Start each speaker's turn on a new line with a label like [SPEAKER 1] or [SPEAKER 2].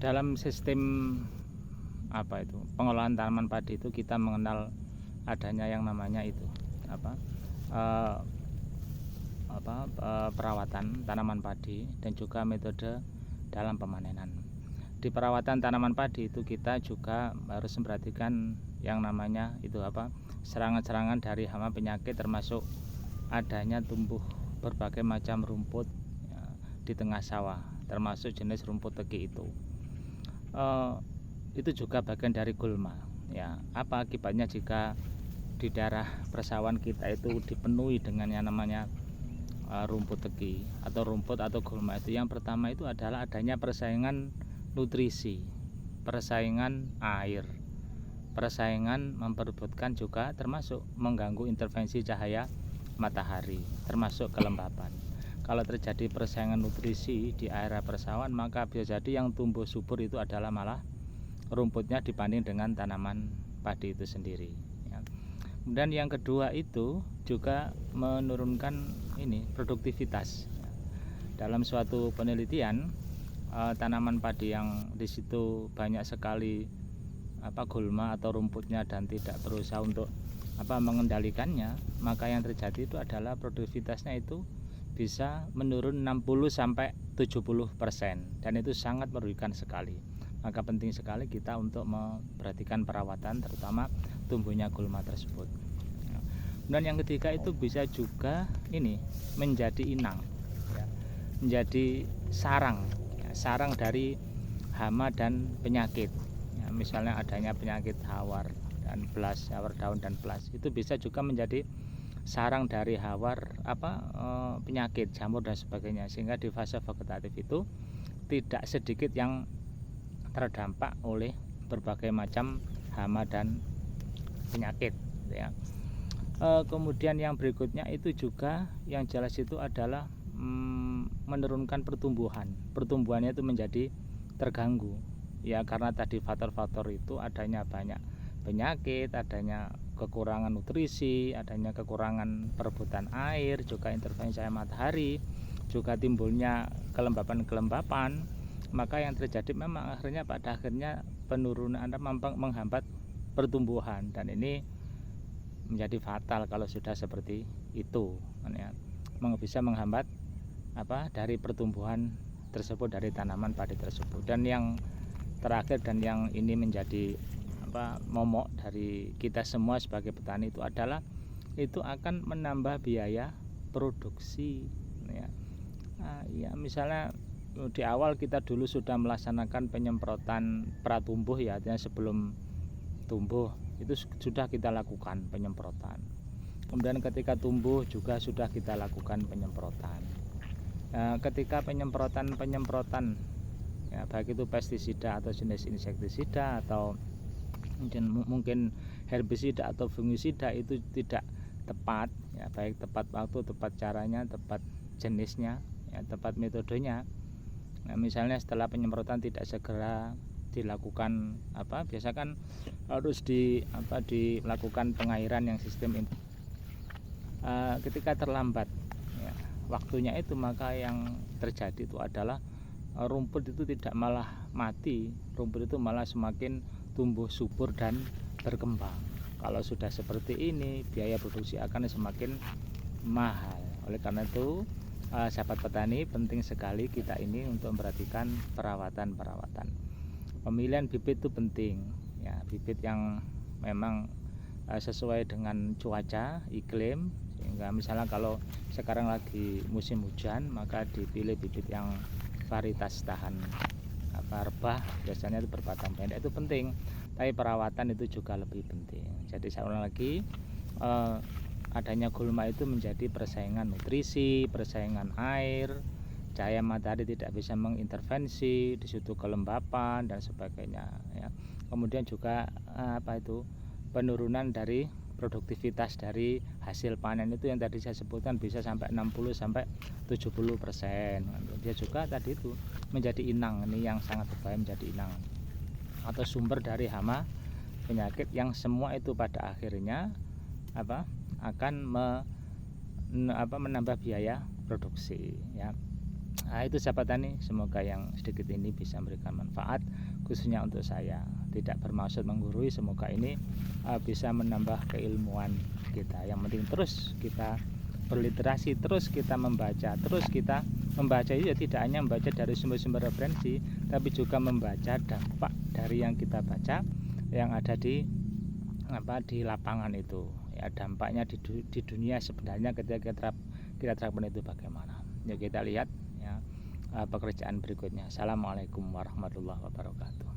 [SPEAKER 1] Dalam sistem pengelolaan tanaman padi itu kita mengenal adanya yang namanya itu eh, perawatan tanaman padi dan juga metode dalam pemanenan. Di perawatan tanaman padi itu kita juga harus memperhatikan yang namanya serangan-serangan dari hama penyakit, termasuk adanya tumbuh berbagai macam rumput ya, di tengah sawah, termasuk jenis rumput teki itu. Itu juga bagian dari gulma ya. Apa akibatnya jika di daerah persawahan kita itu dipenuhi dengan yang namanya rumput teki atau rumput atau gulma? Itu yang pertama itu adalah adanya persaingan nutrisi, persaingan air, persaingan memperebutkan, juga termasuk mengganggu intervensi cahaya matahari, termasuk kelembapan. Kalau terjadi persaingan nutrisi di area persawahan, maka bisa jadi yang tumbuh subur itu adalah malah rumputnya dibanding dengan tanaman padi itu sendiri ya. Kemudian yang kedua itu juga menurunkan produktivitas. Dalam suatu penelitian, tanaman padi yang di situ banyak sekali gulma atau rumputnya dan tidak berusaha untuk mengendalikannya, maka yang terjadi itu adalah produktivitasnya itu bisa menurun 60-70%, dan itu sangat merugikan sekali. Maka penting sekali kita untuk memperhatikan perawatan, terutama tumbuhnya gulma tersebut. Dan yang ketiga itu bisa juga menjadi inang ya, menjadi sarang ya, sarang dari hama dan penyakit ya. Misalnya adanya penyakit hawar dan blas, hawar daun dan blas, itu bisa juga menjadi sarang dari hawar penyakit jamur dan sebagainya, sehingga di fase vegetatif itu tidak sedikit yang terdampak oleh berbagai macam hama dan penyakit ya. Kemudian yang berikutnya itu juga yang jelas itu adalah menurunkan pertumbuhannya itu menjadi terganggu ya, karena tadi faktor-faktor itu adanya banyak penyakit, adanya kekurangan nutrisi, adanya kekurangan perebutan air, juga intervensi cahaya matahari, juga timbulnya kelembapan-kelembapan. Maka yang terjadi memang pada akhirnya penurunan menghambat pertumbuhan, dan ini menjadi fatal kalau sudah seperti itu ya. Bisa menghambat dari pertumbuhan tersebut dari tanaman padi tersebut. Dan yang terakhir dan yang ini menjadi momok dari kita semua sebagai petani itu adalah itu akan menambah biaya produksi ya. Ya misalnya di awal kita dulu sudah melaksanakan penyemprotan pratumbuh ya, artinya sebelum tumbuh itu sudah kita lakukan penyemprotan. Kemudian ketika tumbuh juga sudah kita lakukan penyemprotan. Ketika penyemprotan ya, baik itu pestisida atau jenis insektisida atau mungkin herbisida atau fungisida, itu tidak tepat ya, baik tepat waktu, tepat caranya, tepat jenisnya ya, tepat metodenya. Nah, misalnya setelah penyemprotan tidak segera dilakukan biasa kan harus dilakukan pengairan yang sistem ketika terlambat ya, waktunya itu, maka yang terjadi itu adalah rumput itu tidak malah mati, rumput itu malah semakin tumbuh subur dan berkembang. Kalau sudah seperti ini, biaya produksi akan semakin mahal. Oleh karena itu, sahabat petani, penting sekali kita ini untuk memperhatikan perawatan. Pemilihan bibit itu penting ya, bibit yang memang sesuai dengan cuaca, iklim, sehingga misalnya kalau sekarang lagi musim hujan, maka dipilih bibit yang varietas tahan rebah, biasanya itu berbatang pendek, itu penting. Tapi perawatan itu juga lebih penting. Jadi saya ulang lagi, adanya gulma itu menjadi persaingan nutrisi, persaingan air, cahaya matahari tidak bisa mengintervensi, di situ kelembapan dan sebagainya ya. Kemudian juga penurunan dari produktivitas dari hasil panen itu yang tadi saya sebutkan bisa sampai 60-70%. Dia juga tadi itu menjadi inang, ini yang sangat berbahaya, menjadi inang atau sumber dari hama penyakit yang semua itu pada akhirnya akan menambah biaya produksi ya. Nah, itu sahabat tani, semoga yang sedikit ini bisa memberikan manfaat khususnya untuk saya. Tidak bermaksud menggurui, semoga ini bisa menambah keilmuan kita. Yang penting terus kita berliterasi, terus kita membaca, terus kita membaca itu ya tidak hanya membaca dari sumber-sumber referensi, tapi juga membaca dampak dari yang kita baca yang ada di lapangan itu. Ya, dampaknya di dunia sebenarnya ketika kita terapkan itu bagaimana. Yuk kita lihat ya pekerjaan berikutnya. Assalamualaikum warahmatullahi wabarakatuh.